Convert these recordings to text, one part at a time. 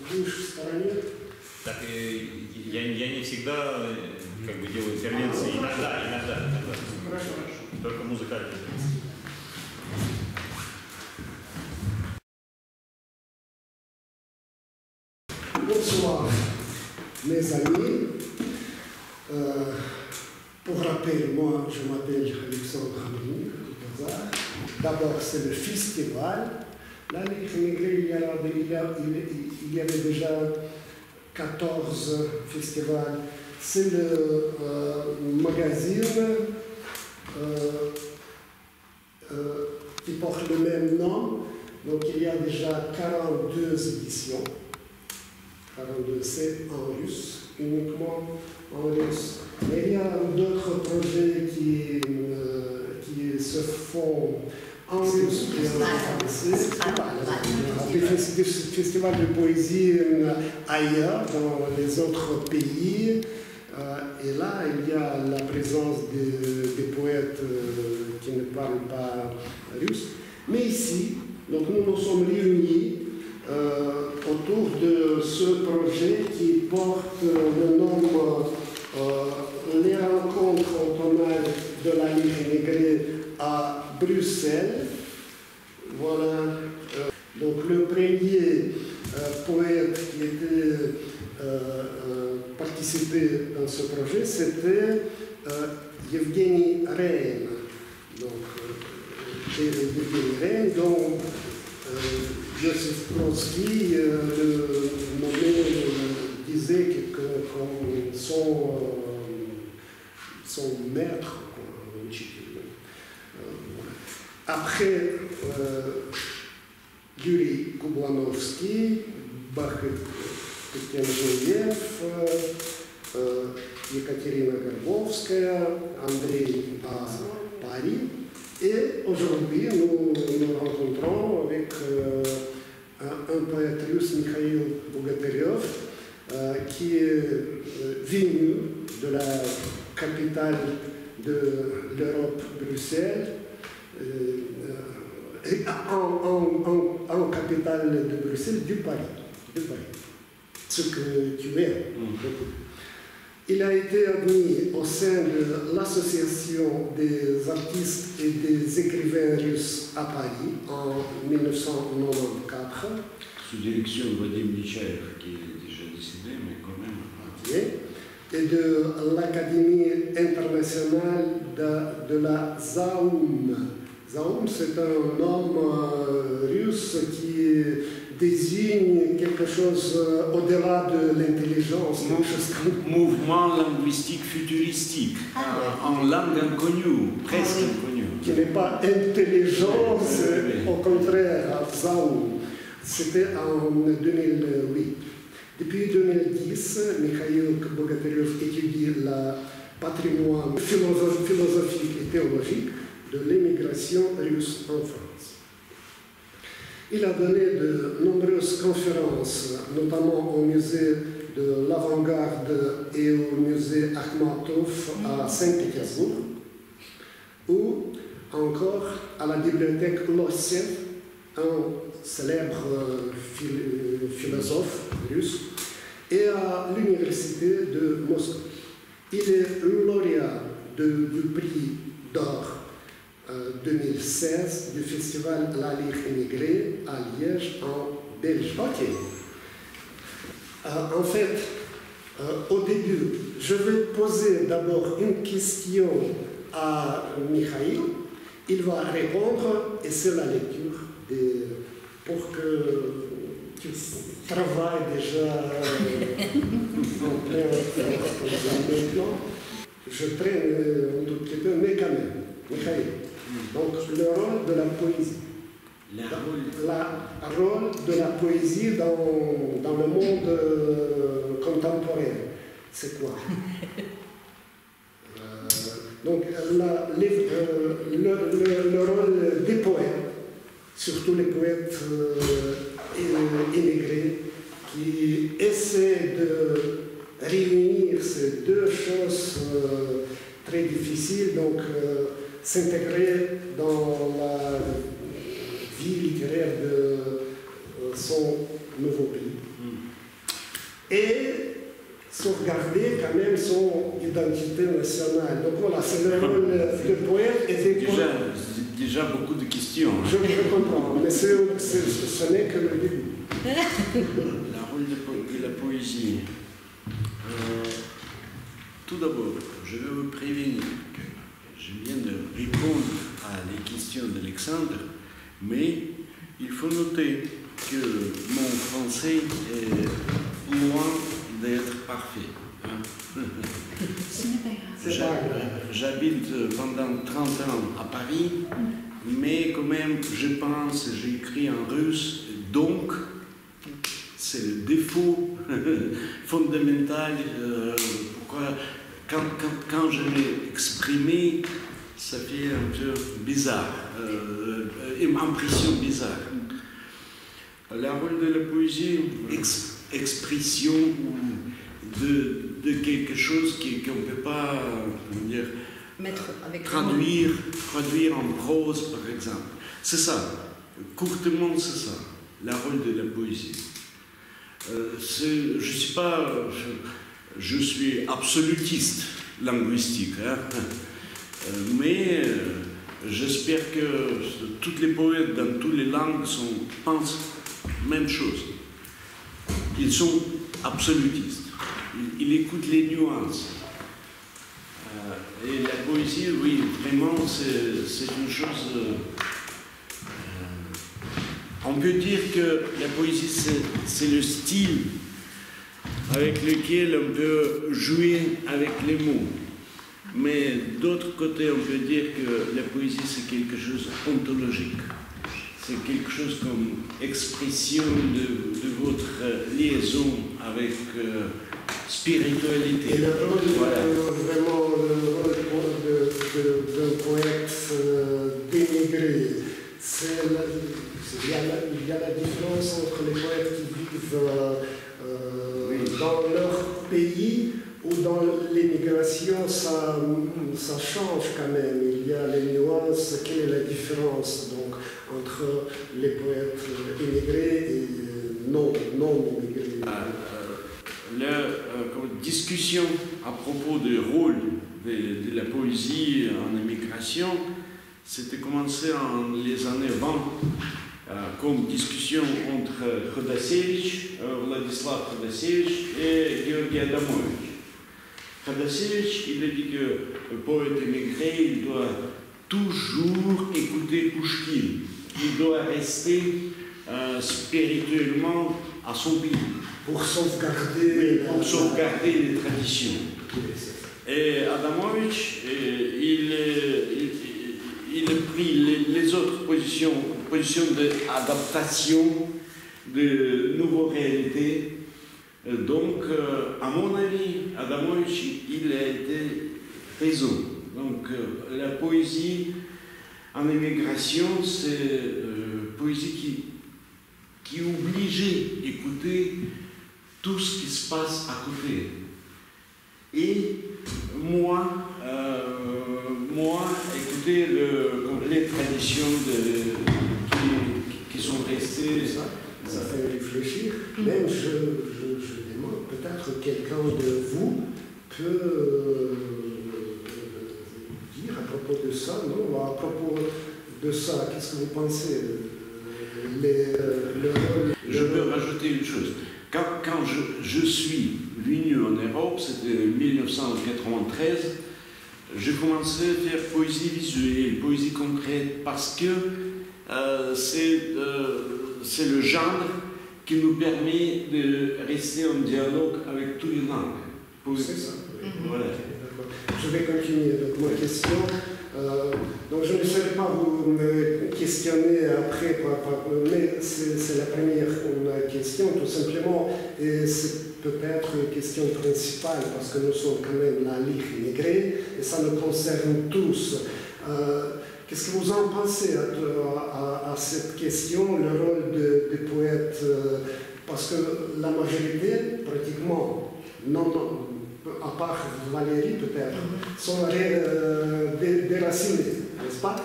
будешь в стороне. Так, я не всегда как бы делаю интервенции. Иногда. Хорошо. Только музыкальные. Bonsoir, mes amis. Pour rappel, moi, je m'appelle Alexandre Hamri. D'abord, c'est le festival. Là, il y avait déjà 14 festivals. C'est le magazine qui porte le même nom. Donc, il y a déjà 42 éditions. 42, c'est en russe, uniquement en russe. Mais il y a d'autres projets qui se font en russe et en français. Des festivals de poésie ailleurs, dans les autres pays. Et là, il y a la présence des poètes qui ne parlent pas russe. Mais ici, donc nous nous sommes réunis autour de ce projet qui porte le nom Les rencontres automnales de la lyre négrée à Bruxelles. Voilà. Donc le premier poète qui était participé dans ce projet, c'était Evgeny Rein. Donc, Evgeny Rein, dont Joseph Brodsky disait que comme son maître, après Yuri Kublanovsky, Tetian-Joyev, Ekaterina Garbovskaya, Andrei à Paris. Et aujourd'hui, nous nous rencontrons avec un poète russe, Mikhail Bogotaryov, qui est venu de la capitale de l'Europe, Bruxelles, en capitale de Bruxelles, du Paris. Ce que tu es. Il a été admis au sein de l'Association des artistes et des écrivains russes à Paris en 1994. Sous direction de Vadim Nechaev, qui est déjà décédé, mais quand même. Et de l'Académie internationale de la Zaoum. Zaoum, c'est un nom russe qui désigne quelque chose au-delà de l'intelligence. Mouvement linguistique futuristique, en langue inconnue, presque inconnue. Qui n'est pas intelligence, au contraire, Zaoum. C'était en 2008. Depuis 2010, Mikhail Bogotaryov étudie le patrimoine philosophique et théologique de l'émigration russe en France. Il a donné de nombreuses conférences, notamment au musée de l'Avant-Garde et au musée Akhmatov à Saint-Pétersbourg, ou encore à la bibliothèque Lossev, un célèbre philosophe russe, et à l'université de Moscou. Il est lauréat du prix d'or 2016 du festival La Lyre émigrée à Liège en Belgique. En fait, au début, je vais poser d'abord une question à Mikhail. Il va répondre et c'est la lecture pour que tu travailles déjà en plein maintenant. Je traîne un tout petit peu, mais quand même. Mikhail. Donc, le rôle de la poésie. Le rôle de la poésie dans le monde contemporain, c'est quoi? Donc, le rôle des poètes, surtout les poètes immigrés, qui essaient de réunir ces deux choses très difficiles, donc s'intégrer dans la vie littéraire de son nouveau pays. et sauvegarder quand même son identité nationale. Donc voilà, c'est le rôle de poète et des poètes. Déjà beaucoup de questions. Hein. Je comprends, mais ce n'est que le début. Le rôle de la poésie. Tout d'abord, je vais vous prévenir que je viens de répondre à les questions d'Alexandre, mais il faut noter que mon français est loin d'être parfait. Hein. J'habite pendant 30 ans à Paris, mais quand même, je pense, j'écris en russe, donc c'est le défaut fondamental. Pourquoi, quand je l'ai exprimé, ça fait un peu bizarre, une impression bizarre. Le rôle de la poésie, expression de quelque chose qu'on ne peut pas dire, traduire en prose, par exemple. C'est ça, courtement, c'est ça, le rôle de la poésie. Je sais pas, je suis absolutiste linguistique, hein, mais j'espère que tous les poètes dans toutes les langues pensent la même chose. Ils sont absolutistes. Ils écoutent les nuances. Et la poésie, oui, vraiment, c'est une chose... on peut dire que la poésie, c'est le style avec lequel on peut jouer avec les mots. Mais d'autre côté, on peut dire que la poésie, c'est quelque chose d'ontologique. C'est quelque chose comme expression de votre liaison avec spiritualité. Et le rôle, voilà. Vraiment, le rôle d'un poète dénigré, il y a la différence entre les poètes qui vivent dans leur pays ou dans l'émigration, ça change quand même. Il y a les nuances. Quelle est la différence donc, entre les poètes émigrés et non émigrés? La discussion à propos du rôle de la poésie en émigration, c'était commencé en les années 20, comme discussion entre Khodasevich, Vladislav Khodasevich et Georgi Adamovich. Khodasevich, il a dit que le poète émigré, il doit toujours écouter Pouchkine. Il doit rester spirituellement à son pays. Pour sauvegarder les traditions. Et Adamovich, il a pris les autres positions d'adaptation de nouvelles réalités. Donc, à mon avis, Adamovich, il a été raison. Donc, la poésie en émigration, c'est poésie qui oblige à écouter tout ce qui se passe à côté. Et moi écouter les traditions qui sont restées. Ça fait réfléchir. Même je demande, peut-être quelqu'un de vous peut dire à propos de ça, non? À propos de ça, qu'est-ce que vous pensez? Je peux rajouter une chose. Quand je suis venu en Europe, c'était 1993, j'ai commencé à faire poésie visuelle, poésie concrète, parce que c'est le genre qui nous permet de rester en dialogue avec toutes les langues. C'est ça. Voilà. Je vais continuer avec ma question. Donc je ne saurais pas vous me questionner après, mais c'est la première question, tout simplement, et c'est peut-être une question principale, parce que nous sommes quand même la Ligue immigrée, et ça nous concerne tous. Qu'est-ce que vous en pensez à cette question, le rôle des poètes, parce que la majorité, pratiquement, à part Valérie peut-être, sont déracinés, n'est-ce pas?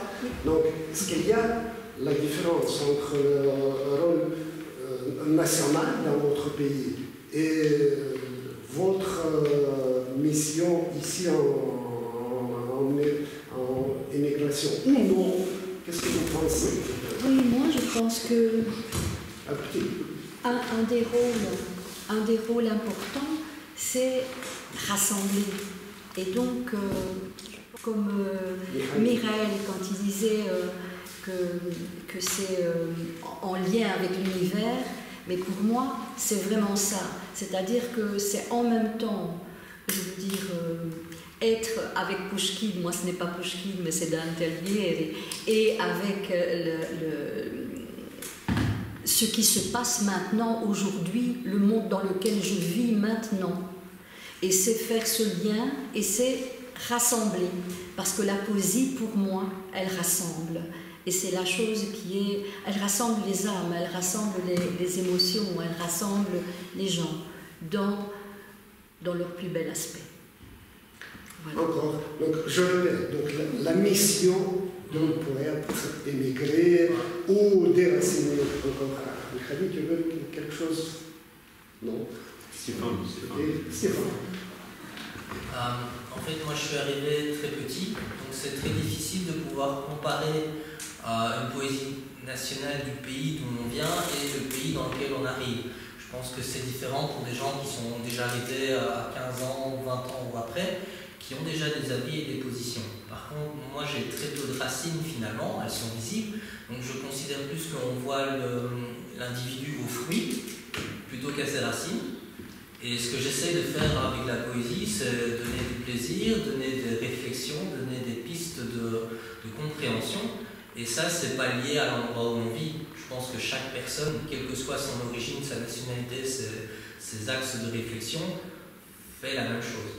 Donc, est-ce qu'il y a la différence entre le rôle national dans votre pays Et votre mission ici en immigration ou non, qu'est-ce que vous pensez? Oui, moi je pense que un des rôles importants, c'est rassembler. Et donc, comme Mireille, quand il disait que c'est en lien avec l'univers, mais pour moi, c'est vraiment ça. C'est-à-dire que c'est en même temps, je veux dire, être avec Pouchkine, moi ce n'est pas Pouchkine, mais c'est Dante Alighieri, et avec ce qui se passe maintenant, aujourd'hui, le monde dans lequel je vis maintenant. Et c'est faire ce lien, et c'est rassembler. Parce que la poésie, pour moi, elle rassemble. Et c'est la chose qui est... Elle rassemble les âmes, elle rassemble les émotions, elle rassemble les gens dans leur plus bel aspect. Voilà. Encore, donc je répète, donc la mission d'un poète émigré ou déraciné encore. Khadi, tu veux quelque chose? Non. Stéphane. En fait, moi je suis arrivé très petit, donc c'est très difficile de pouvoir comparer une poésie nationale du pays d'où on vient et le pays dans lequel on arrive. Je pense que c'est différent pour des gens qui sont déjà arrivés à 15 ans, 20 ans ou après, qui ont déjà des avis et des positions. Par contre, moi j'ai très peu de racines finalement, elles sont visibles, donc je considère plus qu'on voit l'individu au fruit plutôt qu'à ses racines. Et ce que j'essaie de faire avec la poésie, c'est donner du plaisir, donner des réflexions, donner des pistes de compréhension. Et ça, c'est pas lié à l'endroit où on vit. Je pense que chaque personne, quelle que soit son origine, sa nationalité, ses axes de réflexion, fait la même chose.